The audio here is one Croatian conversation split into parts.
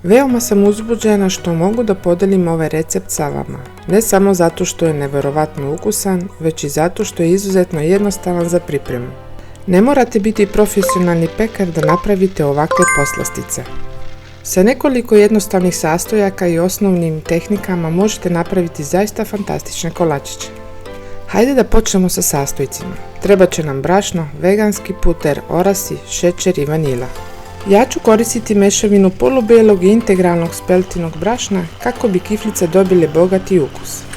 Veoma sam uzbuđena što mogu da podelim ovaj recept sa vama, ne samo zato što je neverovatno ukusan, već i zato što je izuzetno jednostavan za pripremu. Ne morate biti profesionalni pekar da napravite ovakve poslastice. Sa nekoliko jednostavnih sastojaka i osnovnim tehnikama možete napraviti zaista fantastične kolačiće. Hajde da počnemo sa sastojcima. Treba će nam brašno, veganski puter, orasi, šećer i vanila. Ja ću koristiti mešavinu polubijelog i integralnog speltinog brašna kako bi kiflice dobile bogati ukus.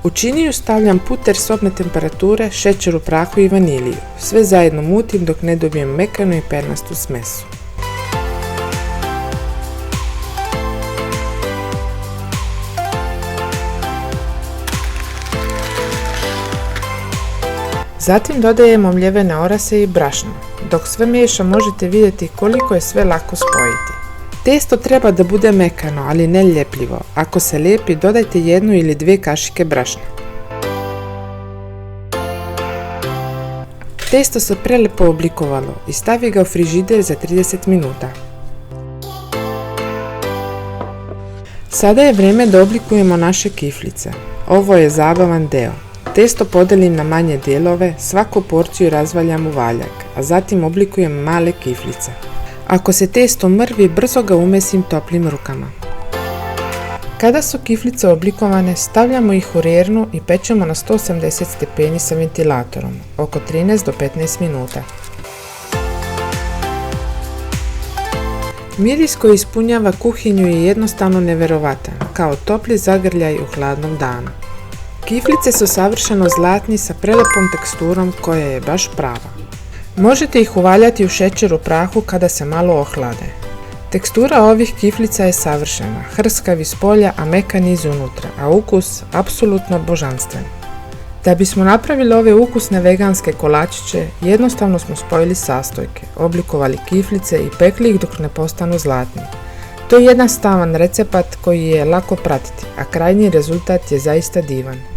U činiju stavljam puter sobne temperature, šećer u prahu i vaniliju. Sve zajedno mutim dok ne dobijem mekanu i pernastu smesu. Zatim dodajemo mljevene orase i brašno. Dok sve miješam možete vidjeti koliko je sve lako spojiti. Testo treba da bude mekano, ali ne ljepljivo. Ako se lijepi, dodajte 1 ili 2 kašike brašna. Testo se prelepo oblikovalo i stavi ga u frižider za 30 minuta. Sada je vrijeme da oblikujemo naše kiflice. Ovo je zabavan deo. Testo podelim na manje dijelove, svaku porciju razvaljam u valjak, a zatim oblikujem male kiflice. Ako se testo mrvi, brzo ga umesim toplim rukama. Kada su kiflice oblikovane, stavljamo ih u rernu i pečemo na 180 stepeni sa ventilatorom, oko 13 do 15 minuta. Miris koji ispunjava kuhinju je jednostavno neverovatan, kao topli zagrljaj u hladnom danu. Kiflice su savršeno zlatni sa prelepom teksturom koja je baš prava. Možete ih uvaljati u šećer u prahu kada se malo ohlade. Tekstura ovih kiflica je savršena, hrskavi s polja, a mekan izunutra, a ukus apsolutno božanstven. Da bismo napravili ove ukusne veganske kolačiće, jednostavno smo spojili sastojke, oblikovali kiflice i pekli ih dok ne postanu zlatni. To je jednostavan recept koji je lako pratiti, a krajnji rezultat je zaista divan.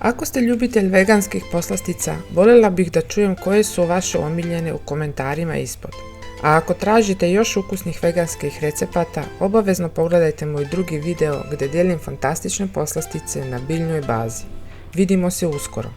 Ako ste ljubitelj veganskih poslastica, voljela bih da čujem koje su vaše omiljene u komentarima ispod. A ako tražite još ukusnih veganskih recepata, obavezno pogledajte moj drugi video gdje dijelim fantastične poslastice na biljnoj bazi. Vidimo se uskoro.